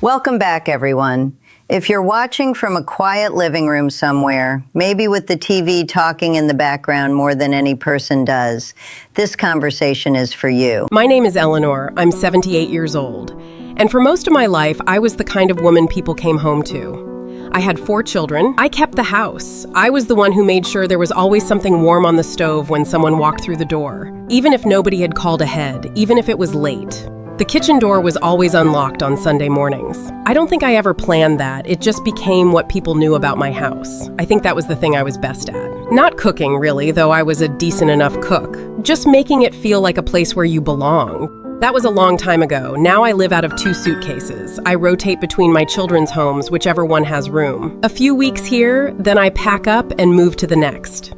Welcome back, everyone. If you're watching from a quiet living room somewhere, maybe with the TV talking in the background more than any person does, this conversation is for you. My name is Eleanor. I'm 78 years old. And for most of my life, I was the kind of woman people came home to. I had 4 children. I kept the house. I was the one who made sure there was always something warm on the stove when someone walked through the door, even if nobody had called ahead, even if it was late. The kitchen door was always unlocked on Sunday mornings. I don't think I ever planned that. It just became what people knew about my house. I think that was the thing I was best at. Not cooking, really, though I was a decent enough cook. Just making it feel like a place where you belong. That was a long time ago. Now I live out of 2 suitcases. I rotate between my children's homes, whichever one has room. A few weeks here, then I pack up and move to the next.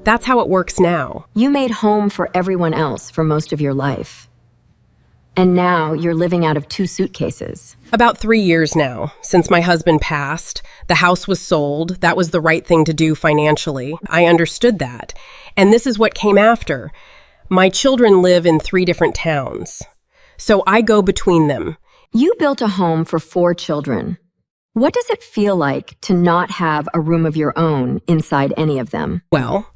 That's how it works now. You made home for everyone else for most of your life. And now you're living out of 2 suitcases. About 3 years now, since my husband passed. The house was sold. That was the right thing to do financially. I understood that. And this is what came after. My children live in 3 different towns. So I go between them. You built a home for 4 children. What does it feel like to not have a room of your own inside any of them? Well,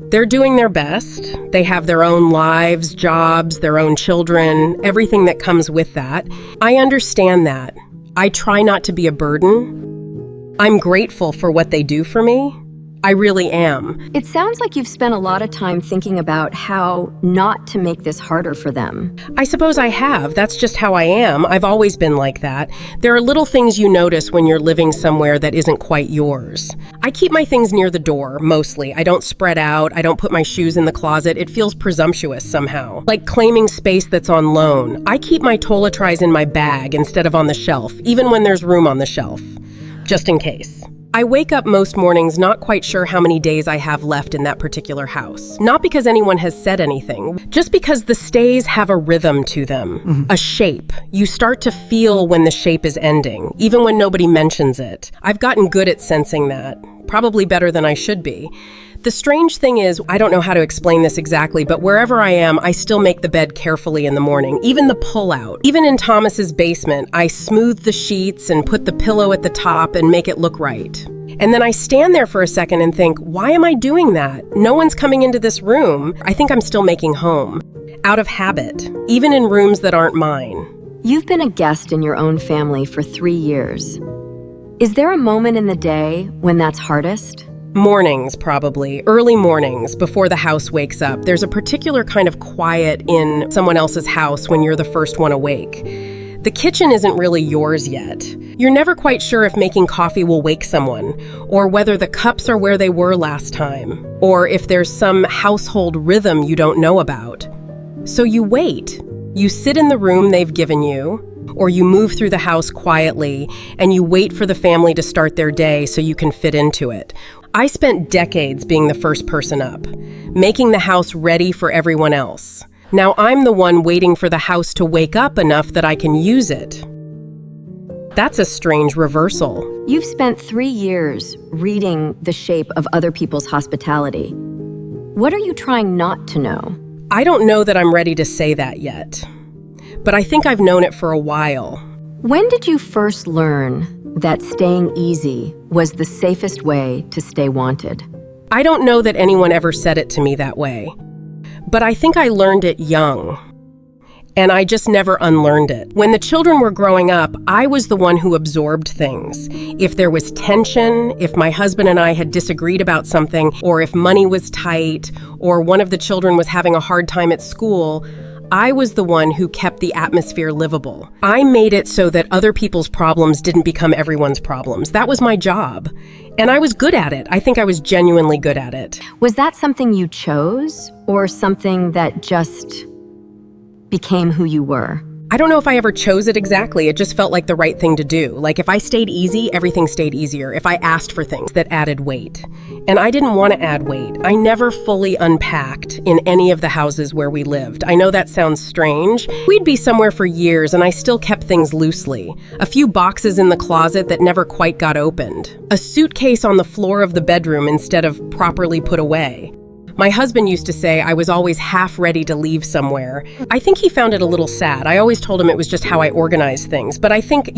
they're doing their best. They have their own lives, jobs, their own children, everything that comes with that. I understand that. I try not to be a burden. I'm grateful for what they do for me. I really am. It sounds like you've spent a lot of time thinking about how not to make this harder for them. I suppose I have. That's just how I am. I've always been like that. There are little things you notice when you're living somewhere that isn't quite yours. I keep my things near the door, mostly. I don't spread out. I don't put my shoes in the closet. It feels presumptuous somehow. Like claiming space that's on loan. I keep my toiletries in my bag instead of on the shelf, even when there's room on the shelf. Just in case. I wake up most mornings not quite sure how many days I have left in that particular house. Not because anyone has said anything, just because the stays have a rhythm to them, a shape. You start to feel when the shape is ending, even when nobody mentions it. I've gotten good at sensing that, probably better than I should be. The strange thing is, I don't know how to explain this exactly, but wherever I am, I still make the bed carefully in the morning, even the pull-out. Even in Thomas's basement, I smooth the sheets and put the pillow at the top and make it look right. And then I stand there for a second and think, why am I doing that? No one's coming into this room. I think I'm still making home. Out of habit, even in rooms that aren't mine. You've been a guest in your own family for 3 years. Is there a moment in the day when that's hardest? Mornings, probably. Early mornings, before the house wakes up. There's a particular kind of quiet in someone else's house when you're the first one awake. The kitchen isn't really yours yet. You're never quite sure if making coffee will wake someone, or whether the cups are where they were last time, or if there's some household rhythm you don't know about. So you wait. You sit in the room they've given you, or you move through the house quietly, and you wait for the family to start their day so you can fit into it. I spent decades being the first person up, making the house ready for everyone else. Now I'm the one waiting for the house to wake up enough that I can use it. That's a strange reversal. You've spent 3 years reading the shape of other people's hospitality. What are you trying not to know? I don't know that I'm ready to say that yet, but I think I've known it for a while. When did you first learn that staying easy was the safest way to stay wanted? I don't know that anyone ever said it to me that way, but I think I learned it young, and I just never unlearned it. When the children were growing up, I was the one who absorbed things. If there was tension, if my husband and I had disagreed about something, or if money was tight, or one of the children was having a hard time at school, I was the one who kept the atmosphere livable. I made it so that other people's problems didn't become everyone's problems. That was my job. And I was good at it. I think I was genuinely good at it. Was that something you chose, or something that just became who you were? I don't know if I ever chose it exactly. It just felt like the right thing to do. Like if I stayed easy, everything stayed easier. If I asked for things that added weight. And I didn't want to add weight. I never fully unpacked in any of the houses where we lived. I know that sounds strange. We'd be somewhere for years and I still kept things loosely. A few boxes in the closet that never quite got opened. A suitcase on the floor of the bedroom instead of properly put away. My husband used to say I was always half ready to leave somewhere. I think he found it a little sad. I always told him it was just how I organized things. But I think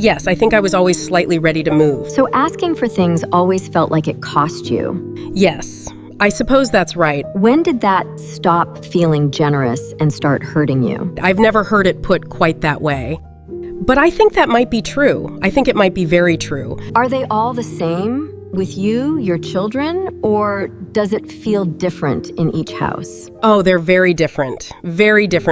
I was always slightly ready to move. So asking for things always felt like it cost you. Yes, I suppose that's right. When did that stop feeling generous and start hurting you? I've never heard it put quite that way. But I think that might be true. I think it might be very true. Are they all the same with you, your children, or does it feel different in each house? Oh, they're very different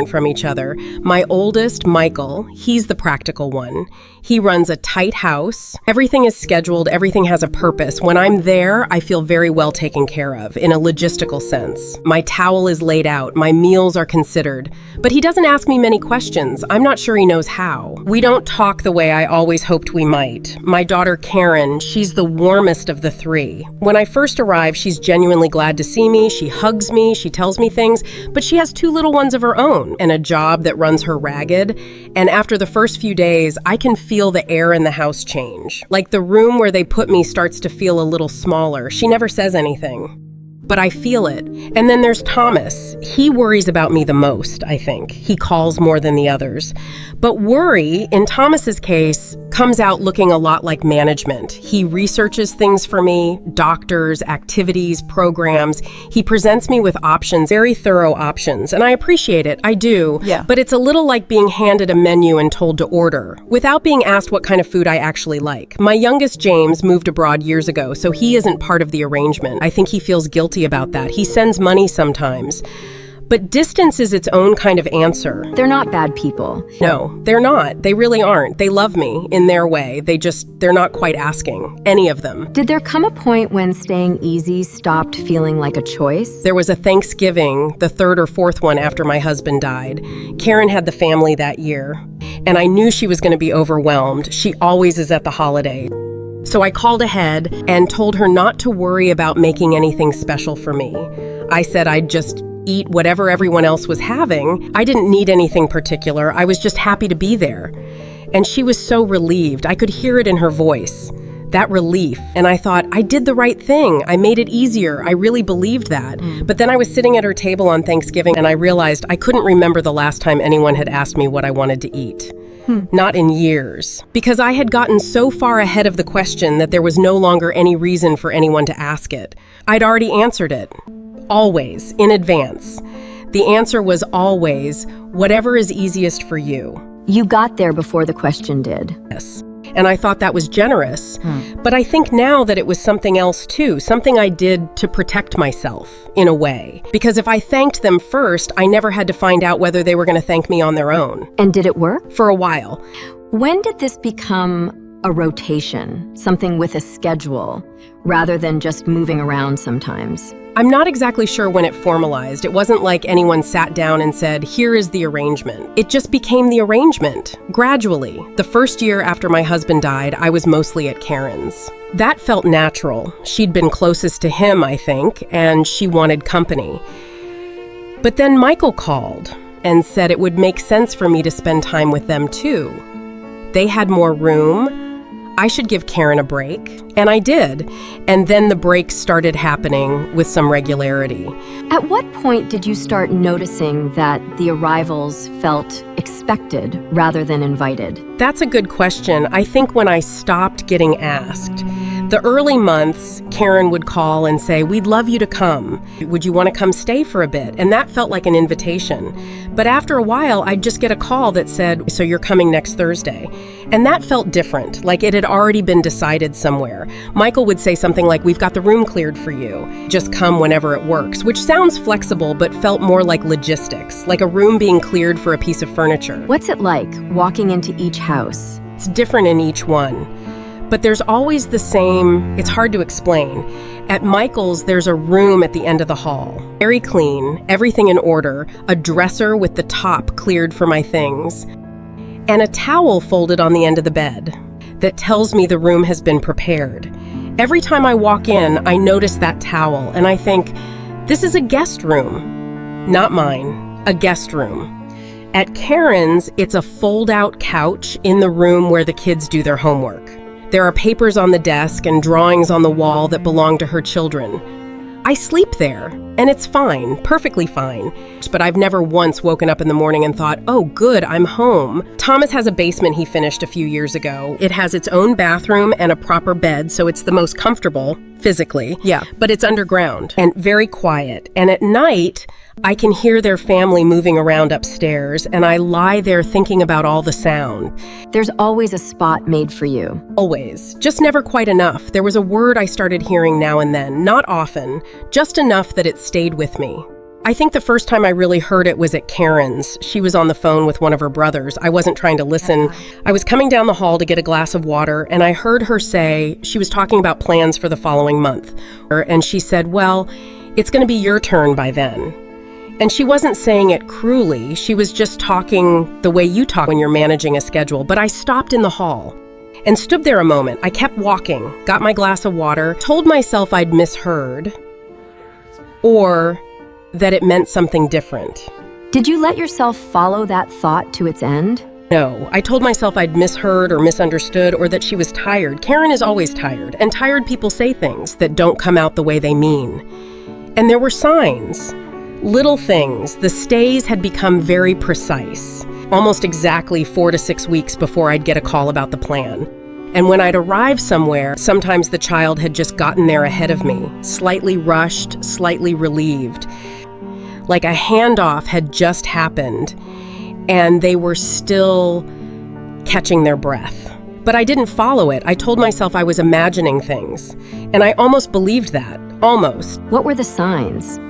from each other. My oldest, Michael, he's the practical one. He runs a tight house. Everything is scheduled. Everything has a purpose. When I'm there, I feel very well taken care of in a logistical sense. My towel is laid out. My meals are considered. But he doesn't ask me many questions. I'm not sure he knows how. We don't talk the way I always hoped we might. My daughter, Karen, she's the warmest of the three. When I first arrive, she's genuinely glad to see me. She hugs me. She tells me things. But she has 2 little ones of her own and a job that runs her ragged. And after the first few days, I can feel the air in the house change. Like the room where they put me starts to feel a little smaller. She never says anything, but I feel it. And then there's Thomas. He worries about me the most, I think. He calls more than the others. But worry, in Thomas's case, comes out looking a lot like management. He researches things for me, doctors, activities, programs. He presents me with options, very thorough options, and I appreciate it, I do. Yeah. But it's a little like being handed a menu and told to order, without being asked what kind of food I actually like. My youngest, James, moved abroad years ago, so he isn't part of the arrangement. I think he feels guilty about that. He sends money sometimes. But distance is its own kind of answer. They're not bad people. No, they're not. They really aren't. They love me in their way. They're not quite asking, any of them. Did there come a point when staying easy stopped feeling like a choice? There was a Thanksgiving, the 3rd or 4th one after my husband died. Karen had the family that year, and I knew she was going to be overwhelmed. She always is at the holiday. So I called ahead and told her not to worry about making anything special for me. I said I'd just eat whatever everyone else was having. I didn't need anything particular. I was just happy to be there. And she was so relieved. I could hear it in her voice, that relief. And I thought, I did the right thing. I made it easier. I really believed that. But then I was sitting at her table on Thanksgiving and I realized I couldn't remember the last time anyone had asked me what I wanted to eat. Not in years. Because I had gotten so far ahead of the question that there was no longer any reason for anyone to ask it. I'd already answered it. Always, in advance. The answer was always, whatever is easiest for you. You got there before the question did. Yes. And I thought that was generous. But I think now that it was something else too, something I did to protect myself, in a way. Because if I thanked them first, I never had to find out whether they were going to thank me on their own. And did it work? For a while. When did this become a rotation, something with a schedule, rather than just moving around sometimes? I'm not exactly sure when it formalized. It wasn't like anyone sat down and said, here is the arrangement. It just became the arrangement, gradually. The first year after my husband died, I was mostly at Karen's. That felt natural. She'd been closest to him, I think, and she wanted company. But then Michael called and said it would make sense for me to spend time with them too. They had more room. I should give Karen a break. And I did. And then the breaks started happening with some regularity. At what point did you start noticing that the arrivals felt expected rather than invited? That's a good question. I think when I stopped getting asked. The early months, Karen would call and say, we'd love you to come. Would you want to come stay for a bit? And that felt like an invitation. But after a while, I'd just get a call that said, so you're coming next Thursday. And that felt different, like it had already been decided somewhere. Michael would say something like, we've got the room cleared for you. Just come whenever it works, which sounds flexible, but felt more like logistics, like a room being cleared for a piece of furniture. What's it like walking into each house? It's different in each one. But there's always the same, it's hard to explain. At Michael's, there's a room at the end of the hall. Very clean, everything in order, a dresser with the top cleared for my things, and a towel folded on the end of the bed that tells me the room has been prepared. Every time I walk in, I notice that towel, and I think, this is a guest room. Not mine, a guest room. At Karen's, it's a fold-out couch in the room where the kids do their homework. There are papers on the desk and drawings on the wall that belong to her children. I sleep there, and it's fine, perfectly fine. But I've never once woken up in the morning and thought, oh, good, I'm home. Thomas has a basement he finished a few years ago. It has its own bathroom and a proper bed, so it's the most comfortable, physically. Yeah. But it's underground and very quiet. And at night, I can hear their family moving around upstairs, and I lie there thinking about all the sound. There's always a spot made for you. Always. Just never quite enough. There was a word I started hearing now and then, not often, just enough that it stayed with me. I think the first time I really heard it was at Karen's. She was on the phone with one of her brothers. I wasn't trying to listen. I was coming down the hall to get a glass of water, and I heard her say, she was talking about plans for the following month. And she said, well, it's going to be your turn by then. And she wasn't saying it cruelly. She was just talking the way you talk when you're managing a schedule. But I stopped in the hall and stood there a moment. I kept walking, got my glass of water, told myself I'd misheard, or that it meant something different. Did you let yourself follow that thought to its end? No, I told myself I'd misheard or misunderstood, or that she was tired. Karen is always tired, and tired people say things that don't come out the way they mean. And there were signs. Little things. The stays had become very precise, almost exactly 4 to 6 weeks before I'd get a call about the plan. And when I'd arrive somewhere, sometimes the child had just gotten there ahead of me, slightly rushed, slightly relieved. Like a handoff had just happened, and they were still catching their breath. But I didn't follow it. I told myself I was imagining things, and I almost believed that. Almost. What were the signs?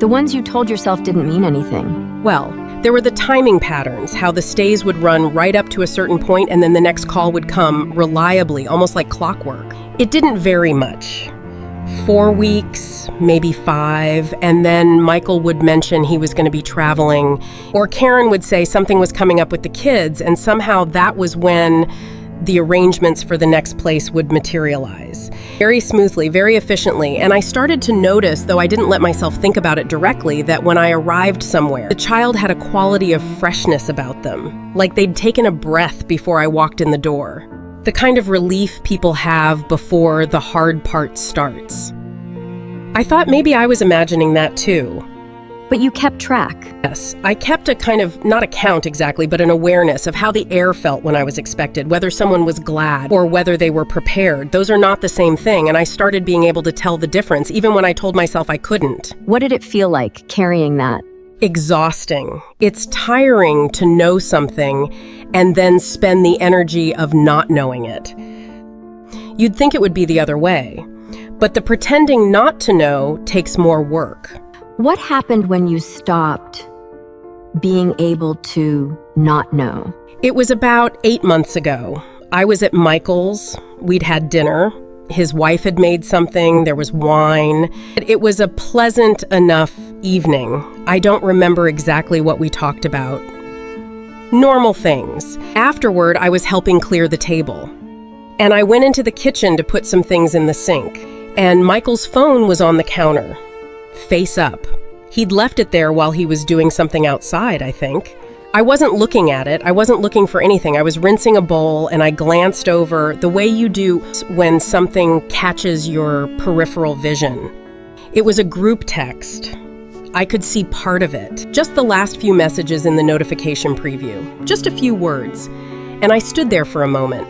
The ones you told yourself didn't mean anything. Well, there were the timing patterns, how the stays would run right up to a certain point and then the next call would come reliably, almost like clockwork. It didn't vary much. 4 weeks, maybe 5, and then Michael would mention he was going to be traveling, or Karen would say something was coming up with the kids, and somehow that was when the arrangements for the next place would materialize. Very smoothly, very efficiently, and I started to notice, though I didn't let myself think about it directly, that when I arrived somewhere, the child had a quality of freshness about them, like they'd taken a breath before I walked in the door. The kind of relief people have before the hard part starts. I thought maybe I was imagining that too. But you kept track. Yes, I kept a kind of, not a count exactly, but an awareness of how the air felt when I was expected, whether someone was glad or whether they were prepared. Those are not the same thing, and I started being able to tell the difference, even when I told myself I couldn't. What did it feel like carrying that? Exhausting. It's tiring to know something and then spend the energy of not knowing it. You'd think it would be the other way, but the pretending not to know takes more work. What happened when you stopped being able to not know? It was about 8 months ago. I was at Michael's. We'd had dinner. His wife had made something. There was wine. It was a pleasant enough evening. I don't remember exactly what we talked about. Normal things. Afterward, I was helping clear the table. And I went into the kitchen to put some things in the sink. And Michael's phone was on the counter, face up. He'd left it there while he was doing something outside, I think. I wasn't looking at it. I wasn't looking for anything. I was rinsing a bowl and I glanced over the way you do when something catches your peripheral vision. It was a group text. I could see part of it. Just the last few messages in the notification preview. Just a few words. And I stood there for a moment,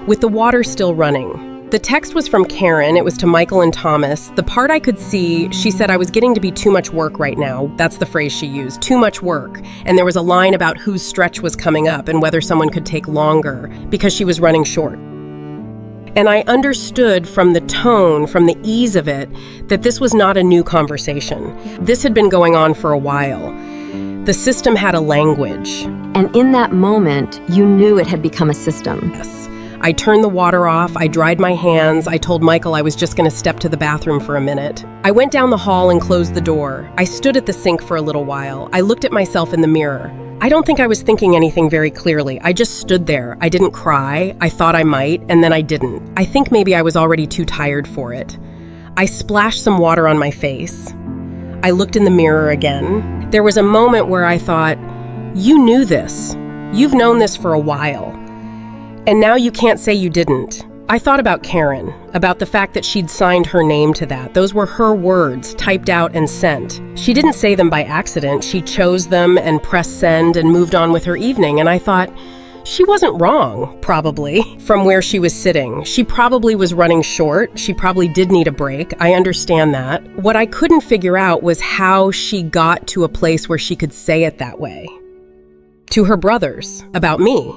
with the water still running. The text was from Karen. It was to Michael and Thomas. The part I could see, she said I was getting to be too much work right now. That's the phrase she used, too much work. And there was a line about whose stretch was coming up and whether someone could take longer because she was running short. And I understood from the tone, from the ease of it, that this was not a new conversation. This had been going on for a while. The system had a language. And in that moment, you knew it had become a system. Yes. I turned the water off, I dried my hands, I told Michael I was just going to step to the bathroom for a minute. I went down the hall and closed the door. I stood at the sink for a little while. I looked at myself in the mirror. I don't think I was thinking anything very clearly. I just stood there. I didn't cry. I thought I might, and then I didn't. I think maybe I was already too tired for it. I splashed some water on my face. I looked in the mirror again. There was a moment where I thought, you knew this. You've known this for a while. And now you can't say you didn't. I thought about Karen, about the fact that she'd signed her name to that. Those were her words, typed out and sent. She didn't say them by accident. She chose them and pressed send and moved on with her evening. And I thought, she wasn't wrong, probably, from where she was sitting. She probably was running short. She probably did need a break. I understand that. What I couldn't figure out was how she got to a place where she could say it that way to her brothers about me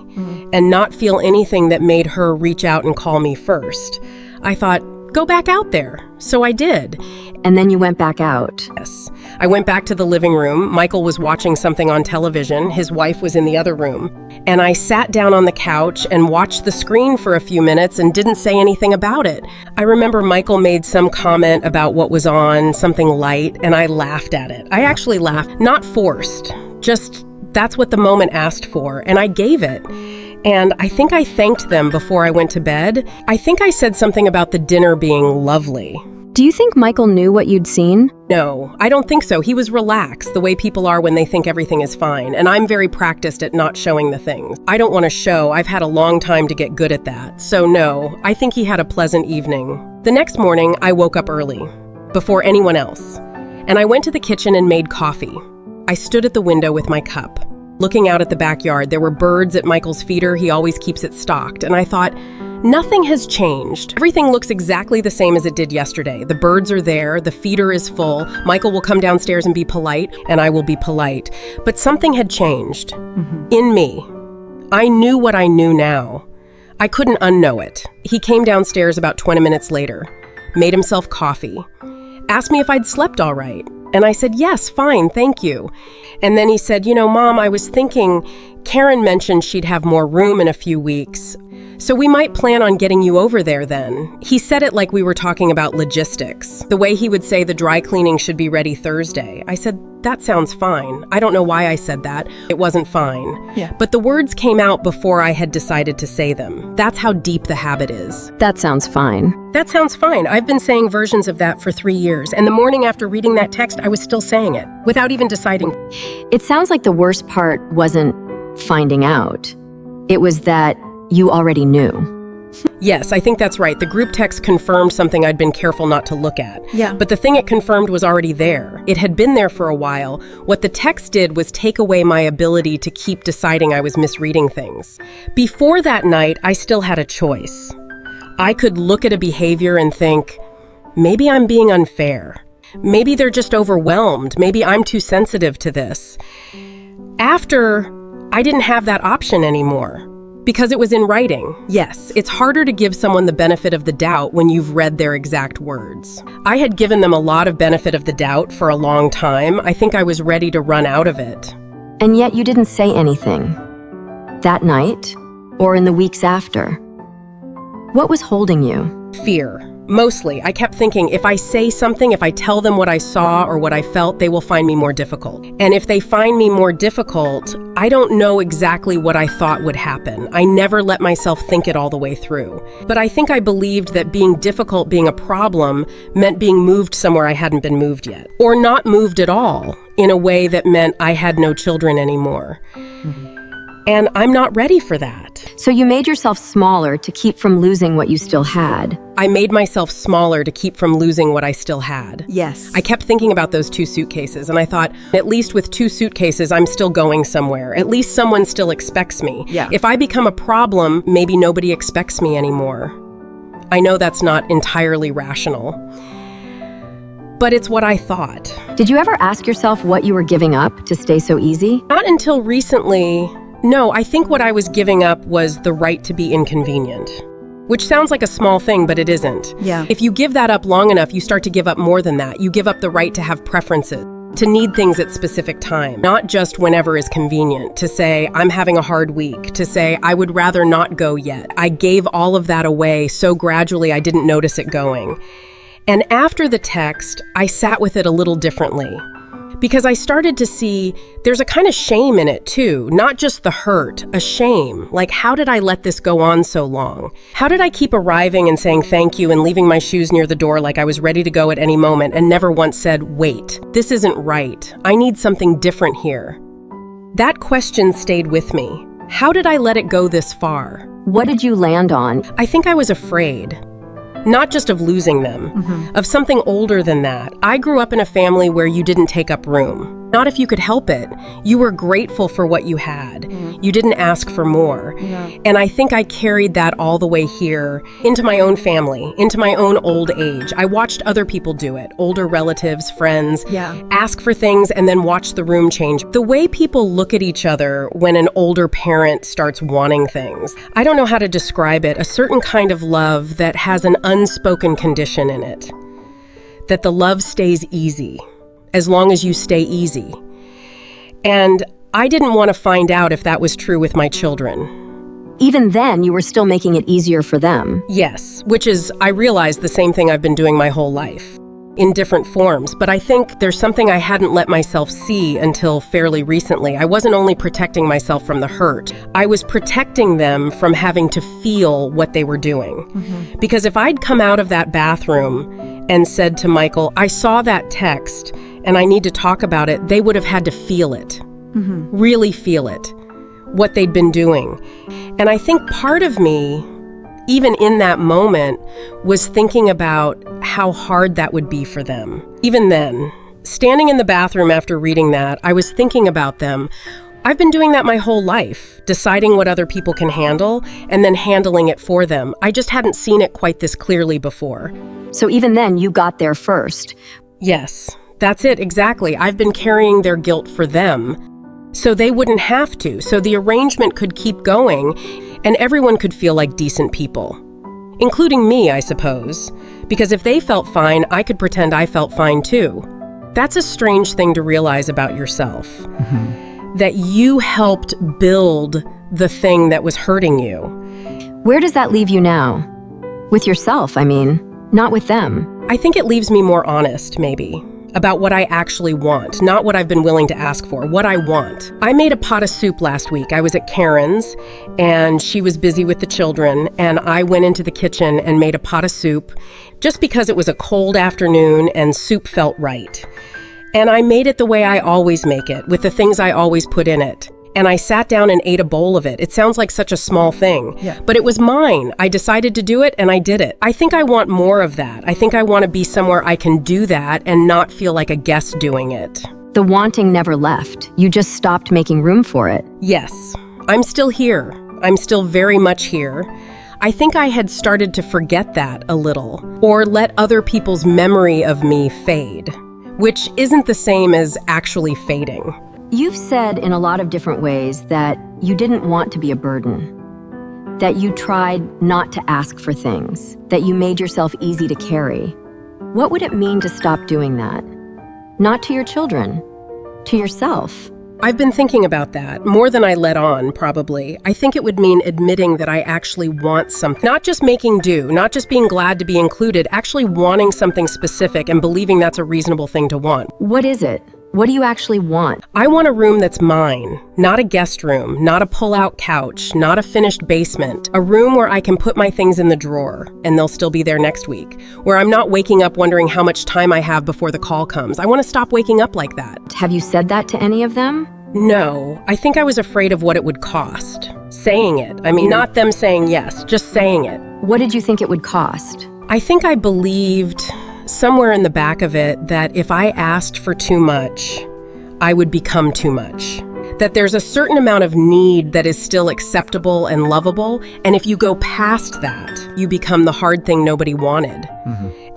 and not feel anything that made her reach out and call me first. I thought, go back out there. So I did. And then you went back out. Yes. I went back to the living room. Michael was watching something on television. His wife was in the other room. And I sat down on the couch and watched the screen for a few minutes and didn't say anything about it. I remember Michael made some comment about what was on, something light, and I laughed at it. I actually laughed, not forced, just that's what the moment asked for, and I gave it. And I think I thanked them before I went to bed. I think I said something about the dinner being lovely. Do you think Michael knew what you'd seen? No, I don't think so. He was relaxed, the way people are when they think everything is fine. And I'm very practiced at not showing the things. I don't want to show. I've had a long time to get good at that. So no, I think he had a pleasant evening. The next morning, I woke up early, before anyone else. And I went to the kitchen and made coffee. I stood at the window with my cup, looking out at the backyard. There were birds at Michael's feeder. He always keeps it stocked. And I thought, nothing has changed. Everything looks exactly the same as it did yesterday. The birds are there. The feeder is full. Michael will come downstairs and be polite, and I will be polite. But something had changed in me. I knew what I knew now. I couldn't unknow it. He came downstairs about 20 minutes later, made himself coffee, asked me if I'd slept all right. And I said, yes, fine, thank you. And then he said, Mom, I was thinking, Karen mentioned she'd have more room in a few weeks. So we might plan on getting you over there then. He said it like we were talking about logistics, the way he would say the dry cleaning should be ready Thursday. I said, that sounds fine. I don't know why I said that. It wasn't fine. Yeah. But the words came out before I had decided to say them. That's how deep the habit is. That sounds fine. That sounds fine. I've been saying versions of that for 3 years. And the morning after reading that text, I was still saying it without even deciding. It sounds like the worst part wasn't finding out. It was that you already knew. Yes, I think that's right. The group text confirmed something I'd been careful not to look at. Yeah. But the thing it confirmed was already there. It had been there for a while. What the text did was take away my ability to keep deciding I was misreading things. Before that night, I still had a choice. I could look at a behavior and think, maybe I'm being unfair. Maybe they're just overwhelmed. Maybe I'm too sensitive to this. After, I didn't have that option anymore. Because it was in writing. Yes, it's harder to give someone the benefit of the doubt when you've read their exact words. I had given them a lot of benefit of the doubt for a long time. I think I was ready to run out of it. And yet you didn't say anything. That night, or in the weeks after. What was holding you? Fear. Mostly, I kept thinking, if I say something, if I tell them what I saw or what I felt, they will find me more difficult. And if they find me more difficult, I don't know exactly what I thought would happen. I never let myself think it all the way through. But I think I believed that being difficult, being a problem, meant being moved somewhere I hadn't been moved yet. Or not moved at all, in a way that meant I had no children anymore. And I'm not ready for that. So you made yourself smaller to keep from losing what you still had. I made myself smaller to keep from losing what I still had. Yes. I kept thinking about those 2 suitcases, and I thought, at least with 2 suitcases, I'm still going somewhere. At least someone still expects me. Yeah. If I become a problem, maybe nobody expects me anymore. I know that's not entirely rational, but it's what I thought. Did you ever ask yourself what you were giving up to stay so easy? Not until recently. No, I think what I was giving up was the right to be inconvenient. Which sounds like a small thing, but it isn't. Yeah. If you give that up long enough, you start to give up more than that. You give up the right to have preferences, to need things at specific time, not just whenever is convenient, to say, I'm having a hard week, to say, I would rather not go yet. I gave all of that away so gradually I didn't notice it going. And after the text, I sat with it a little differently. Because I started to see there's a kind of shame in it too, not just the hurt, a shame. Like, how did I let this go on so long? How did I keep arriving and saying thank you and leaving my shoes near the door like I was ready to go at any moment and never once said, wait, this isn't right. I need something different here. That question stayed with me. How did I let it go this far? What did you land on? I think I was afraid. Not just of losing them, of something older than that. I grew up in a family where you didn't take up room. Not if you could help it. You were grateful for what you had. You didn't ask for more. And I think I carried that all the way here into my own family, into my own old age. I watched other people do it, older relatives, friends, ask for things and then watch the room change. The way people look at each other when an older parent starts wanting things. I don't know how to describe it, a certain kind of love that has an unspoken condition in it. That the love stays easy. As long as you stay easy. And I didn't want to find out if that was true with my children. Even then, you were still making it easier for them. Yes, which is, I realized, the same thing I've been doing my whole life, in different forms. But I think there's something I hadn't let myself see until fairly recently. I wasn't only protecting myself from the hurt, I was protecting them from having to feel what they were doing. Because if I'd come out of that bathroom and said to Michael, I saw that text, and I need to talk about it, they would have had to feel it, really feel it, what they'd been doing. And I think part of me, even in that moment, was thinking about how hard that would be for them. Even then, standing in the bathroom after reading that, I was thinking about them. I've been doing that my whole life, deciding what other people can handle and then handling it for them. I just hadn't seen it quite this clearly before. So even then, you got there first. Yes. That's it, exactly. I've been carrying their guilt for them, so they wouldn't have to, so the arrangement could keep going, and everyone could feel like decent people. Including me, I suppose. Because if they felt fine, I could pretend I felt fine too. That's a strange thing to realize about yourself. That you helped build the thing that was hurting you. Where does that leave you now? With yourself, I mean, not with them. I think it leaves me more honest, maybe. About what I actually want, not what I've been willing to ask for, what I want. I made a pot of soup last week. I was at Karen's, and she was busy with the children, and I went into the kitchen and made a pot of soup, just because it was a cold afternoon and soup felt right. And I made it the way I always make it, with the things I always put in it. And I sat down and ate a bowl of it. It sounds like such a small thing, but it was mine. I decided to do it and I did it. I think I want more of that. I think I want to be somewhere I can do that and not feel like a guest doing it. The wanting never left. You just stopped making room for it. Yes, I'm still here. I'm still very much here. I think I had started to forget that a little, or let other people's memory of me fade, which isn't the same as actually fading. You've said in a lot of different ways that you didn't want to be a burden, that you tried not to ask for things, that you made yourself easy to carry. What would it mean to stop doing that? Not to your children, to yourself. I've been thinking about that, more than I let on, probably. I think it would mean admitting that I actually want something. Not just making do, not just being glad to be included, actually wanting something specific and believing that's a reasonable thing to want. What is it? What do you actually want? I want a room that's mine, not a guest room, not a pull-out couch, not a finished basement. A room where I can put my things in the drawer, and they'll still be there next week. Where I'm not waking up wondering how much time I have before the call comes. I want to stop waking up like that. Have you said that to any of them? No, I think I was afraid of what it would cost. Saying it. I mean, not them saying yes, just saying it. What did you think it would cost? I think I believed somewhere in the back of it that if I asked for too much, I would become too much. That there's a certain amount of need that is still acceptable and lovable, and if you go past that, you become the hard thing nobody wanted.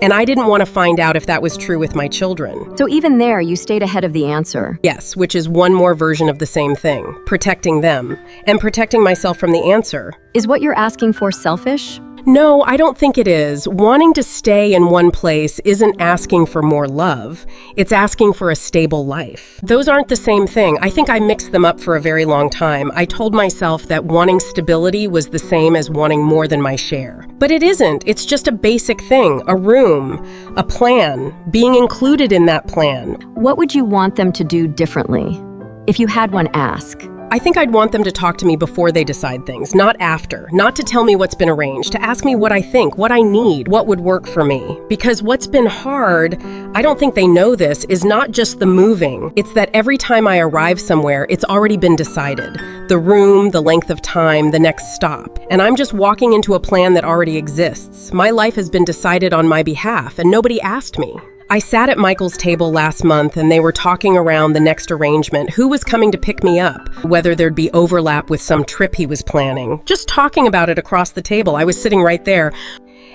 And I didn't want to find out if that was true with my children. So even there, you stayed ahead of the answer. Yes, which is one more version of the same thing, protecting them, and protecting myself from the answer. Is what you're asking for selfish? No, I don't think it is. Wanting to stay in one place isn't asking for more love. It's asking for a stable life. Those aren't the same thing. I think I mixed them up for a very long time. I told myself that wanting stability was the same as wanting more than my share. But it isn't. It's just a basic thing, a room, a plan, being included in that plan. What would you want them to do differently? If you had one ask. I think I'd want them to talk to me before they decide things, not after. Not to tell me what's been arranged, to ask me what I think, what I need, what would work for me. Because what's been hard, I don't think they know this, is not just the moving. It's that every time I arrive somewhere, it's already been decided. The room, the length of time, the next stop. And I'm just walking into a plan that already exists. My life has been decided on my behalf, and nobody asked me. I sat at Michael's table last month and they were talking around the next arrangement, who was coming to pick me up, whether there'd be overlap with some trip he was planning. Just talking about it across the table. I was sitting right there.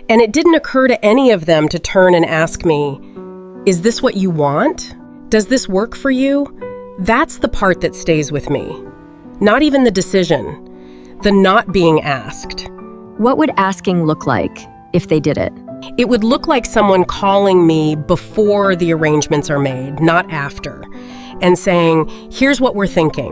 And it didn't occur to any of them to turn and ask me, is this what you want? Does this work for you? That's the part that stays with me. Not even the decision, the not being asked. What would asking look like if they did it? It would look like someone calling me before the arrangements are made, not after, and saying, here's what we're thinking.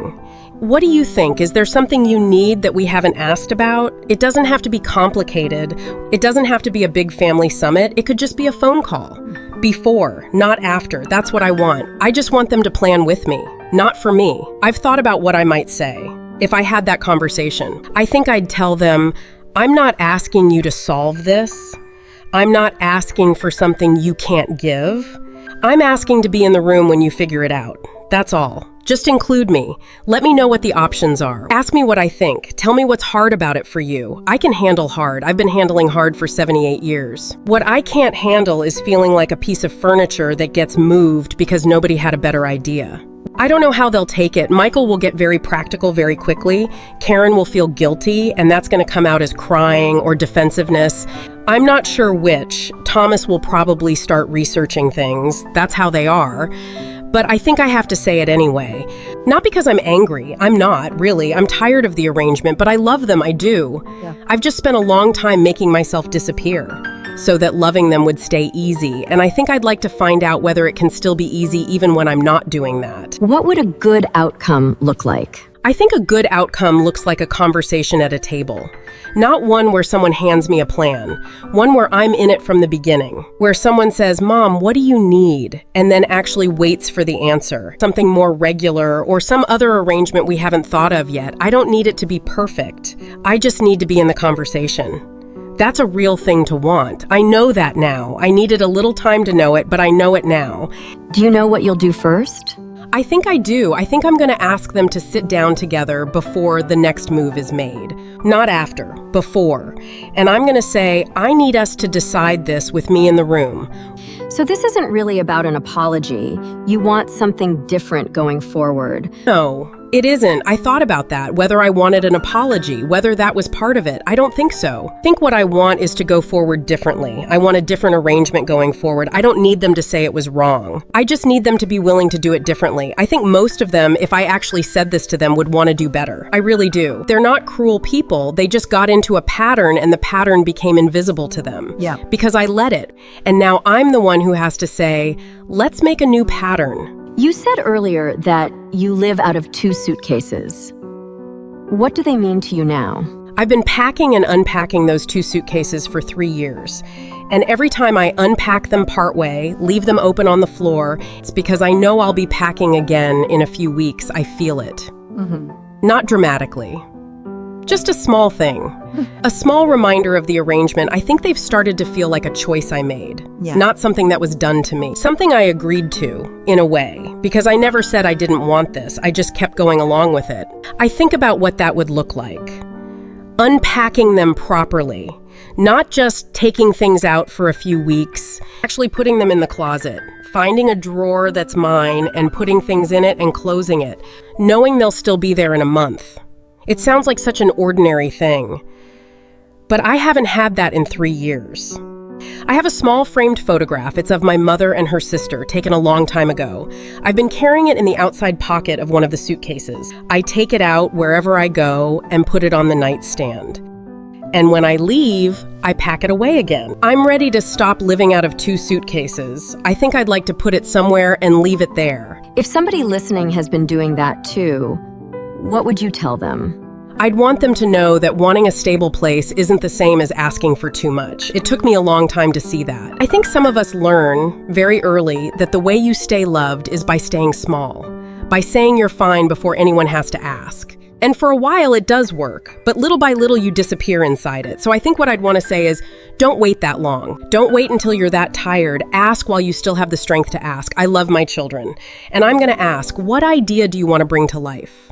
What do you think? Is there something you need that we haven't asked about? It doesn't have to be complicated. It doesn't have to be a big family summit. It could just be a phone call. Before, not after. That's what I want. I just want them to plan with me, not for me. I've thought about what I might say if I had that conversation. I think I'd tell them, I'm not asking you to solve this. I'm not asking for something you can't give. I'm asking to be in the room when you figure it out. That's all. Just include me. Let me know what the options are. Ask me what I think. Tell me what's hard about it for you. I can handle hard. I've been handling hard for 78 years. What I can't handle is feeling like a piece of furniture that gets moved because nobody had a better idea. I don't know how they'll take it. Michael will get very practical very quickly. Karen will feel guilty, and that's going to come out as crying or defensiveness. I'm not sure which. Thomas will probably start researching things. That's how they are. But I think I have to say it anyway. Not because I'm angry. I'm not, really. I'm tired of the arrangement, but I love them. I do. Yeah. I've just spent a long time making myself disappear so that loving them would stay easy. And I think I'd like to find out whether it can still be easy even when I'm not doing that. What would a good outcome look like? I think a good outcome looks like a conversation at a table. Not one where someone hands me a plan. One where I'm in it from the beginning. Where someone says, Mom, what do you need? And then actually waits for the answer. Something more regular or some other arrangement we haven't thought of yet. I don't need it to be perfect. I just need to be in the conversation. That's a real thing to want. I know that now. I needed a little time to know it, but I know it now. Do you know what you'll do first? I think I do. I think I'm going to ask them to sit down together before the next move is made. Not after, before. And I'm going to say, I need us to decide this with me in the room. So this isn't really about an apology. You want something different going forward. No, it isn't. I thought about that, whether I wanted an apology, whether that was part of it. I don't think so. I think what I want is to go forward differently. I want a different arrangement going forward. I don't need them to say it was wrong. I just need them to be willing to do it differently. I think most of them, if I actually said this to them, would want to do better. I really do. They're not cruel people. They just got into a pattern and the pattern became invisible to them. Yeah. Because I let it. And now I'm the one who has to say, let's make a new pattern. You said earlier that you live out of 2 suitcases. What do they mean to you now? I've been packing and unpacking those 2 suitcases for 3 years. And every time I unpack them partway, leave them open on the floor, it's because I know I'll be packing again in a few weeks. I feel it. Mm-hmm. Not dramatically. Just a small thing. A small reminder of the arrangement. I think they've started to feel like a choice I made, not something that was done to me. Something I agreed to, in a way, because I never said I didn't want this. I just kept going along with it. I think about what that would look like. Unpacking them properly. Not just taking things out for a few weeks, actually putting them in the closet. Finding a drawer that's mine and putting things in it and closing it. Knowing they'll still be there in a month. It sounds like such an ordinary thing, but I haven't had that in 3 years. I have a small framed photograph. It's of my mother and her sister, taken a long time ago. I've been carrying it in the outside pocket of one of the suitcases. I take it out wherever I go and put it on the nightstand. And when I leave, I pack it away again. I'm ready to stop living out of 2 suitcases. I think I'd like to put it somewhere and leave it there. If somebody listening has been doing that too, what would you tell them? I'd want them to know that wanting a stable place isn't the same as asking for too much. It took me a long time to see that. I think some of us learn very early that the way you stay loved is by staying small, by saying you're fine before anyone has to ask. And for a while it does work, but little by little you disappear inside it. So I think what I'd want to say is, don't wait that long. Don't wait until you're that tired. Ask while you still have the strength to ask. I love my children. And I'm going to ask, what idea do you want to bring to life?